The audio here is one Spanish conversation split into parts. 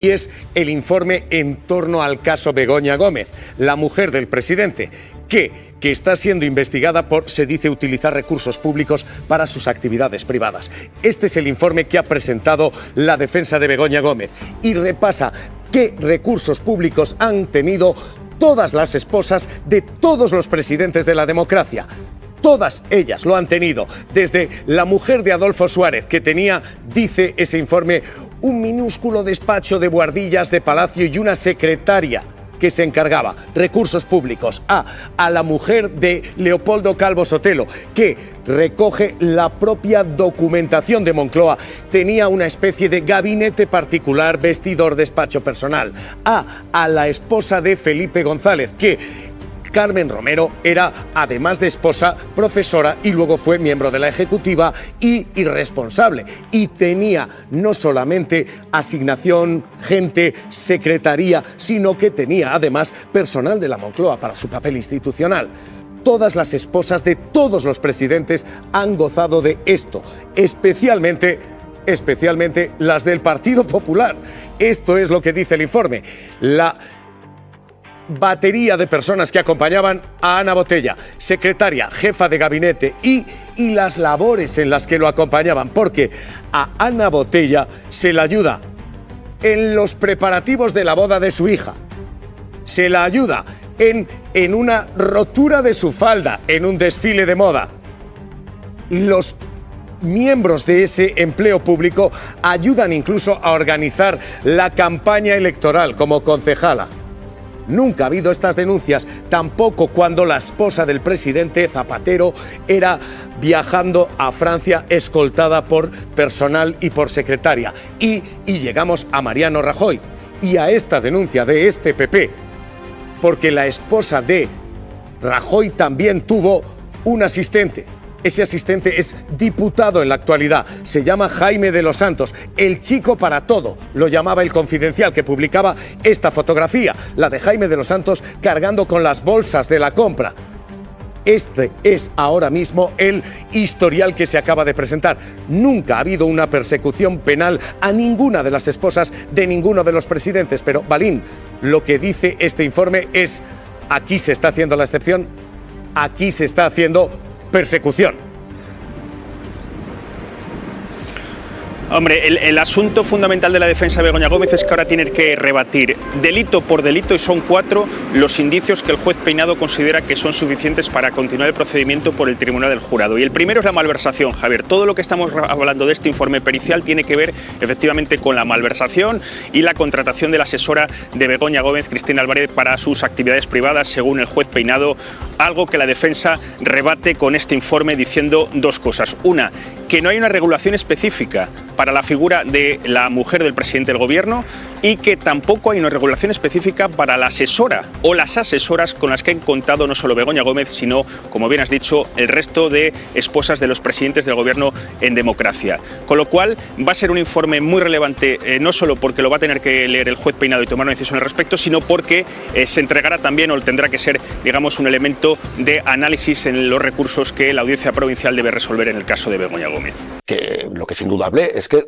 Y es el informe en torno al caso Begoña Gómez, la mujer del presidente, que está siendo investigada por, se dice, utilizar recursos públicos para sus actividades privadas. Este es el informe que ha presentado la defensa de Begoña Gómez y repasa qué recursos públicos han tenido todas las esposas de todos los presidentes de la democracia. Todas ellas lo han tenido, desde la mujer de Adolfo Suárez, que tenía, dice ese informe, un minúsculo despacho de buhardillas de palacio y una secretaria que se encargaba, recursos públicos, a la mujer de Leopoldo Calvo Sotelo, que recoge la propia documentación de Moncloa, tenía una especie de gabinete particular, vestidor, despacho personal, a la esposa de Felipe González, que Carmen Romero era, además de esposa, profesora y luego fue miembro de la ejecutiva y responsable. Y tenía no solamente asignación, gente, secretaría, sino que tenía además personal de la Moncloa para su papel institucional. Todas las esposas de todos los presidentes han gozado de esto, especialmente las del Partido Popular. Esto es lo que dice el informe. La batería de personas que acompañaban a Ana Botella, secretaria, jefa de gabinete y las labores en las que lo acompañaban, porque a Ana Botella se la ayuda en los preparativos de la boda de su hija, se la ayuda en una rotura de su falda, en un desfile de moda. Los miembros de ese empleo público ayudan incluso a organizar la campaña electoral como concejala. Nunca ha habido estas denuncias, tampoco cuando la esposa del presidente Zapatero era viajando a Francia escoltada por personal y por secretaria. Y llegamos a Mariano Rajoy y a esta denuncia de este PP, porque la esposa de Rajoy también tuvo un asistente. Ese asistente es diputado en la actualidad, se llama Jaime de los Santos, el chico para todo, lo llamaba El Confidencial, que publicaba esta fotografía, la de Jaime de los Santos cargando con las bolsas de la compra. Este es ahora mismo el historial que se acaba de presentar. Nunca ha habido una persecución penal a ninguna de las esposas de ninguno de los presidentes, pero Balín, lo que dice este informe es, aquí se está haciendo la excepción, aquí se está haciendo persecución. Hombre, el asunto fundamental de la defensa de Begoña Gómez es que ahora tiene que rebatir delito por delito, y son 4 los indicios que el juez Peinado considera que son suficientes para continuar el procedimiento por el Tribunal del Jurado. Y el primero es la malversación, Javier. Todo lo que estamos hablando de este informe pericial tiene que ver efectivamente con la malversación y la contratación de la asesora de Begoña Gómez, Cristina Álvarez, para sus actividades privadas, según el juez Peinado, algo que la defensa rebate con este informe diciendo 2 cosas. Una, que no hay una regulación específica para la figura de la mujer del presidente del gobierno y que tampoco hay una regulación específica para la asesora o las asesoras con las que han contado no solo Begoña Gómez, sino, como bien has dicho, el resto de esposas de los presidentes del gobierno en democracia. Con lo cual va a ser un informe muy relevante, no solo porque lo va a tener que leer el juez Peinado y tomar una decisión al respecto, sino porque se entregará también, o tendrá que ser, digamos, un elemento de análisis en los recursos que la Audiencia Provincial debe resolver en el caso de Begoña Gómez. Que lo que es indudable es que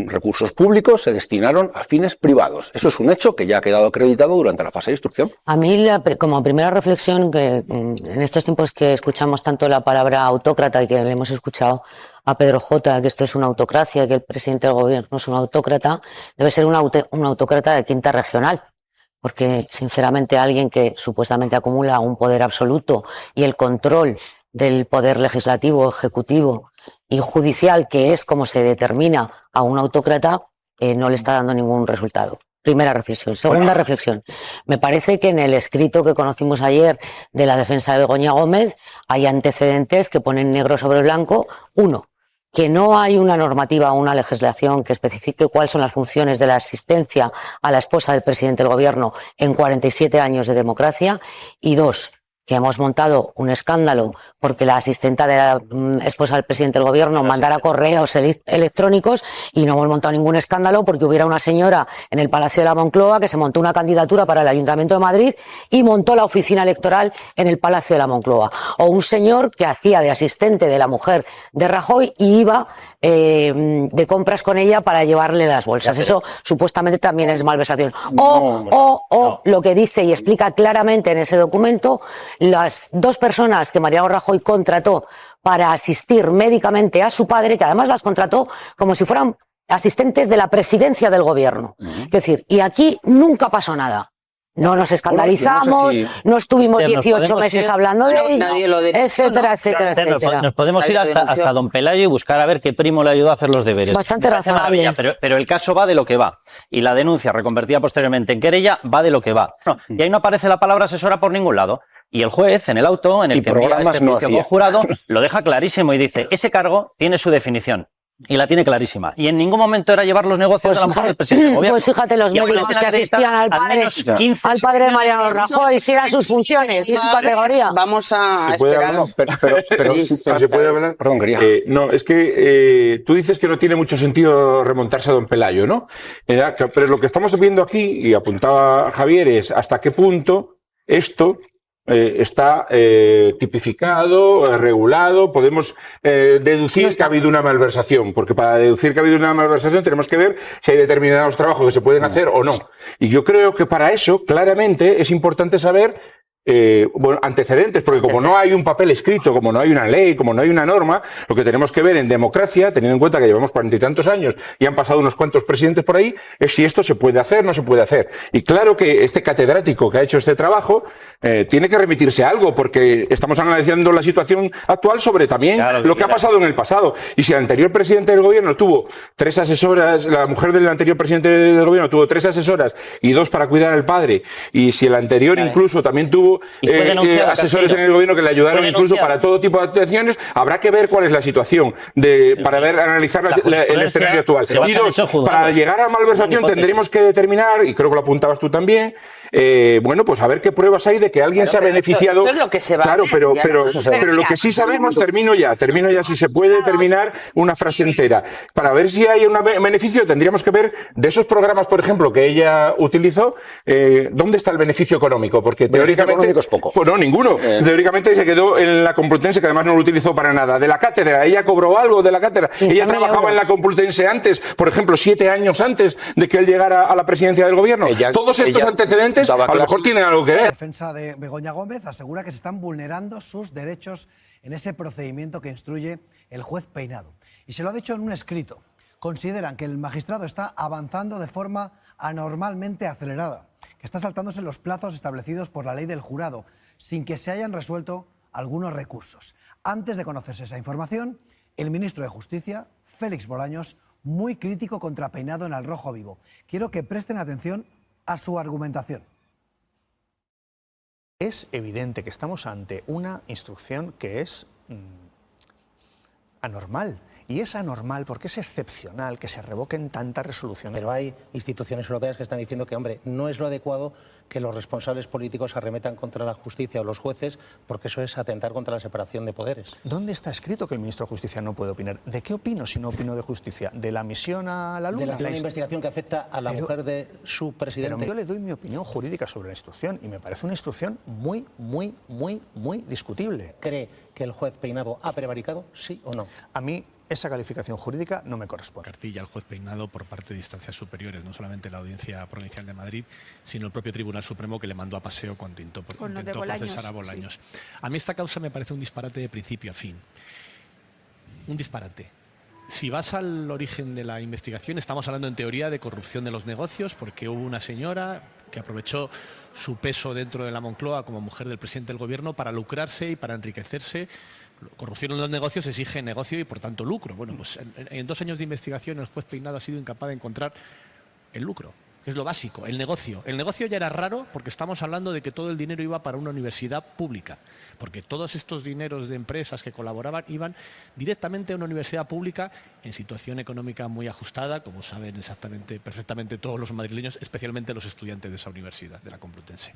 recursos públicos se destinaron a fines privados. Eso es un hecho que ya ha quedado acreditado durante la fase de instrucción. A mí, como primera reflexión, que en estos tiempos que escuchamos tanto la palabra autócrata y que le hemos escuchado a Pedro J, que esto es una autocracia, que el presidente del gobierno es un autócrata, debe ser un autócrata de quinta regional. Porque, sinceramente, alguien que supuestamente acumula un poder absoluto y el control del poder legislativo, ejecutivo y judicial, que es como se determina a un autócrata, no le está dando ningún resultado. Primera reflexión. Segunda reflexión. Me parece que en el escrito que conocimos ayer de la defensa de Begoña Gómez hay antecedentes que ponen negro sobre blanco. Uno, que no hay una normativa o una legislación que especifique cuáles son las funciones de la asistencia a la esposa del presidente del gobierno en 47 años de democracia. Y 2, que hemos montado un escándalo porque la asistenta de la esposa del presidente del gobierno mandara correos electrónicos, y no hemos montado ningún escándalo porque hubiera una señora en el Palacio de la Moncloa que se montó una candidatura para el Ayuntamiento de Madrid y montó la oficina electoral en el Palacio de la Moncloa, o un señor que hacía de asistente de la mujer de Rajoy y iba de compras con ella para llevarle las bolsas. Eso supuestamente también es malversación. O lo que dice y explica claramente en ese documento, las dos personas que Mariano Rajoy contrató para asistir médicamente a su padre, que además las contrató como si fueran asistentes de la presidencia del gobierno. Es decir, y aquí nunca pasó nada. No nos escandalizamos, no estuvimos 18 meses hablando de ello, etcétera, etcétera, etcétera. Nos podemos ir hasta don Pelayo y buscar a ver qué primo le ayudó a hacer los deberes. Bastante razonable. Pero el caso va de lo que va. Y la denuncia reconvertida posteriormente en querella va de lo que va. Y ahí no aparece la palabra asesora por ningún lado. Y el juez, en el auto, en el que envía este juicio conjurado, lo deja clarísimo y dice, ese cargo tiene su definición. Y la tiene clarísima. Y en ningún momento era llevar los negocios de la mujer del presidente del gobierno. Pues fíjate, los médicos que asistían al padre de Mariano Rajoy, si eran sus funciones y su categoría. Vamos a esperar. Pero ¿se puede hablar? Perdón, quería. No, es que tú dices que no tiene mucho sentido remontarse a don Pelayo, ¿no? Pero lo que estamos viendo aquí, y apuntaba Javier, es hasta qué punto esto está tipificado, regulado. Podemos deducir que ha habido una malversación, porque para deducir que ha habido una malversación tenemos que ver si hay determinados trabajos que se pueden hacer o no. Y yo creo que para eso, claramente, es importante saber antecedentes, porque como no hay un papel escrito, como no hay una ley, como no hay una norma, lo que tenemos que ver en democracia, teniendo en cuenta que llevamos 40 y tantos años y han pasado unos cuantos presidentes por ahí, es si esto se puede hacer o no se puede hacer. Y claro que este catedrático que ha hecho este trabajo tiene que remitirse a algo, porque estamos analizando la situación actual sobre también lo que ha pasado en el pasado. Y si el anterior presidente del gobierno tuvo 3 asesoras, la mujer del anterior presidente del gobierno tuvo 3 asesoras y 2 para cuidar al padre, y si el anterior incluso también tuvo asesores en el gobierno que le ayudaron incluso para todo tipo de actuaciones, habrá que ver cuál es la situación para analizar el escenario actual. Y 2, para llegar a malversación tendremos que determinar, y creo que lo apuntabas tú también, pues a ver qué pruebas hay de que alguien se ha beneficiado. Esto es lo que se va claro, a ver, pero lo que sí sabemos, termino ya, si se puede terminar una frase entera. Para ver si hay un beneficio, tendríamos que ver de esos programas, por ejemplo, que ella utilizó, ¿dónde está el beneficio económico? Porque teóricamente es poco. Pues no, ninguno. Teóricamente se quedó en la Complutense, que además no lo utilizó para nada. De la cátedra, ella cobró algo de la cátedra. Ella trabajaba en la Complutense antes, por ejemplo, 7 años antes de que él llegara a la presidencia del gobierno. Todos estos antecedentes a lo mejor tienen algo que ver. La defensa de Begoña Gómez asegura que se están vulnerando sus derechos en ese procedimiento que instruye el juez Peinado. Y se lo ha dicho en un escrito. Consideran que el magistrado está avanzando de forma anormalmente acelerada, que está saltándose los plazos establecidos por la ley del jurado, sin que se hayan resuelto algunos recursos. Antes de conocerse esa información, el ministro de Justicia, Félix Bolaños, muy crítico contra Peinado en Al Rojo Vivo. Quiero que presten atención a su argumentación. Es evidente que estamos ante una instrucción que es anormal. Y es anormal porque es excepcional que se revoquen tantas resoluciones. Pero hay instituciones europeas que están diciendo que, hombre, no es lo adecuado que los responsables políticos arremetan contra la justicia o los jueces, porque eso es atentar contra la separación de poderes. ¿Dónde está escrito que el ministro de Justicia no puede opinar? ¿De qué opino si no opino de justicia? ¿De la misión a la Luna? De la investigación que afecta a la mujer de su presidente. Pero yo le doy mi opinión jurídica sobre la instrucción y me parece una instrucción muy discutible. ¿Cree que el juez Peinado ha prevaricado, sí o no? A mí esa calificación jurídica no me corresponde. Cartilla al juez Peinado por parte de instancias superiores, no solamente la Audiencia Provincial de Madrid, sino el propio Tribunal Supremo, que le mandó a paseo cuando intentó procesar a Bolaños. Sí. A mí esta causa me parece un disparate de principio a fin. Un disparate. Si vas al origen de la investigación, estamos hablando en teoría de corrupción de los negocios, porque hubo una señora que aprovechó su peso dentro de la Moncloa como mujer del presidente del gobierno para lucrarse y para enriquecerse. Corrupción en los negocios exige negocio y, por tanto, lucro. Bueno, pues en 2 años de investigación el juez Peinado ha sido incapaz de encontrar el lucro, que es lo básico, el negocio. El negocio ya era raro porque estamos hablando de que todo el dinero iba para una universidad pública, porque todos estos dineros de empresas que colaboraban iban directamente a una universidad pública en situación económica muy ajustada, como saben perfectamente todos los madrileños, especialmente los estudiantes de esa universidad, de la Complutense.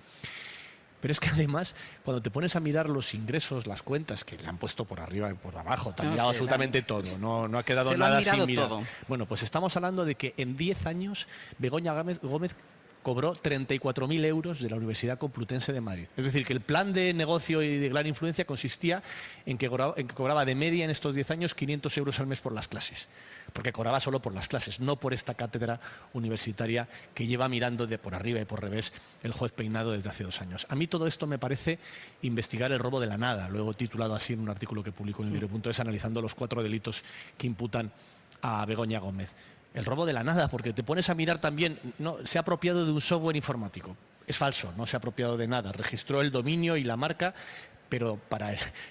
Pero es que además, cuando te pones a mirar los ingresos, las cuentas, que le han puesto por arriba y por abajo, te han mirado absolutamente todo, no ha quedado nada sin mirar. Todo. Bueno, pues estamos hablando de que en 10 años Begoña Gómez cobró 34.000 euros de la Universidad Complutense de Madrid. Es decir, que el plan de negocio y de gran influencia consistía en que cobraba de media en estos 10 años 500 euros al mes por las clases. Porque cobraba solo por las clases, no por esta cátedra universitaria que lleva mirando de por arriba y por revés el juez Peinado desde hace 2 años. A mí todo esto me parece investigar el robo de la nada, luego titulado así en un artículo que publicó en el diario.es analizando los 4 delitos que imputan a Begoña Gómez. El robo de la nada, porque te pones a mirar también, no, se ha apropiado de un software informático. Es falso, no se ha apropiado de nada. Registró el dominio y la marca, pero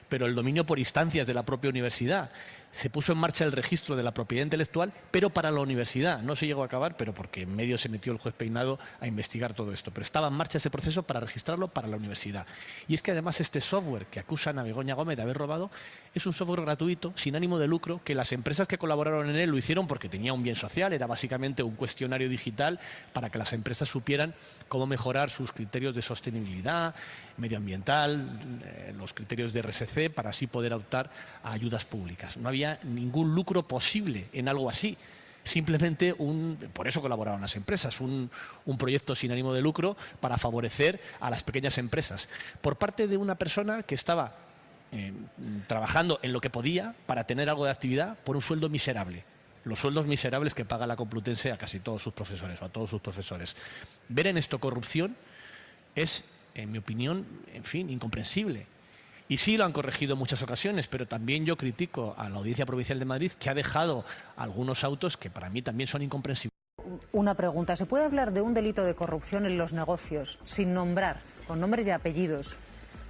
el dominio por instancias de la propia universidad. Se puso en marcha el registro de la propiedad intelectual, pero para la universidad. No se llegó a acabar, pero porque en medio se metió el juez Peinado a investigar todo esto. Pero estaba en marcha ese proceso para registrarlo para la universidad. Y es que además este software que acusan a Begoña Gómez de haber robado es un software gratuito, sin ánimo de lucro, que las empresas que colaboraron en él lo hicieron porque tenía un bien social. Era básicamente un cuestionario digital para que las empresas supieran cómo mejorar sus criterios de sostenibilidad medioambiental, los criterios de RSC, para así poder optar a ayudas públicas. No había ningún lucro posible en algo así. Simplemente por eso colaboraban las empresas, un proyecto sin ánimo de lucro para favorecer a las pequeñas empresas. Por parte de una persona que estaba trabajando en lo que podía para tener algo de actividad por un sueldo miserable. Los sueldos miserables que paga la Complutense a casi todos sus profesores o a todos sus profesores. Ver en esto corrupción es, en mi opinión, en fin, incomprensible. Y sí lo han corregido en muchas ocasiones, pero también yo critico a la Audiencia Provincial de Madrid, que ha dejado algunos autos que para mí también son incomprensibles. Una pregunta, ¿se puede hablar de un delito de corrupción en los negocios sin nombrar, con nombres y apellidos,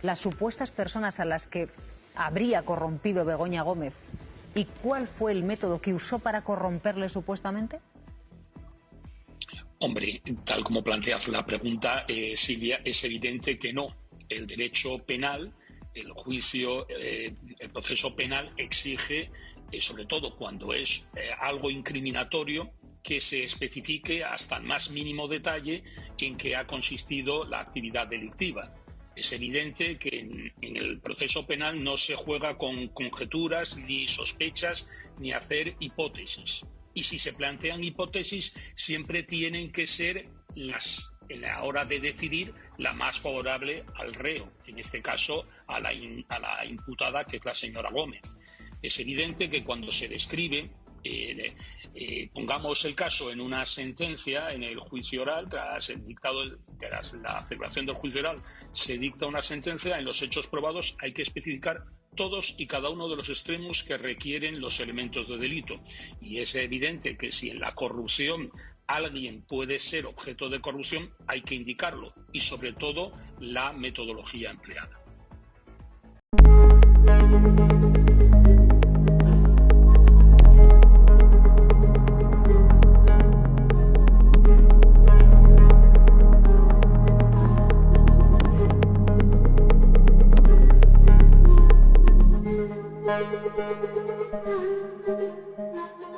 las supuestas personas a las que habría corrompido Begoña Gómez? ¿Y cuál fue el método que usó para corromperle supuestamente? Hombre, tal como planteas la pregunta, Silvia, es evidente que no. El derecho penal, el juicio, el proceso penal exige, sobre todo cuando es algo incriminatorio, que se especifique hasta el más mínimo detalle en qué ha consistido la actividad delictiva. Es evidente que en el proceso penal no se juega con conjeturas, ni sospechas, ni hacer hipótesis. Y si se plantean hipótesis, siempre tienen que ser en la hora de decidir, la más favorable al reo, en este caso a la imputada, que es la señora Gómez. Es evidente que cuando se describe, pongamos el caso en una sentencia, en el juicio oral, tras la celebración del juicio oral, se dicta una sentencia, en los hechos probados hay que especificar todos y cada uno de los extremos que requieren los elementos de delito. Y es evidente que si en la corrupción alguien puede ser objeto de corrupción, hay que indicarlo, y sobre todo la metodología empleada.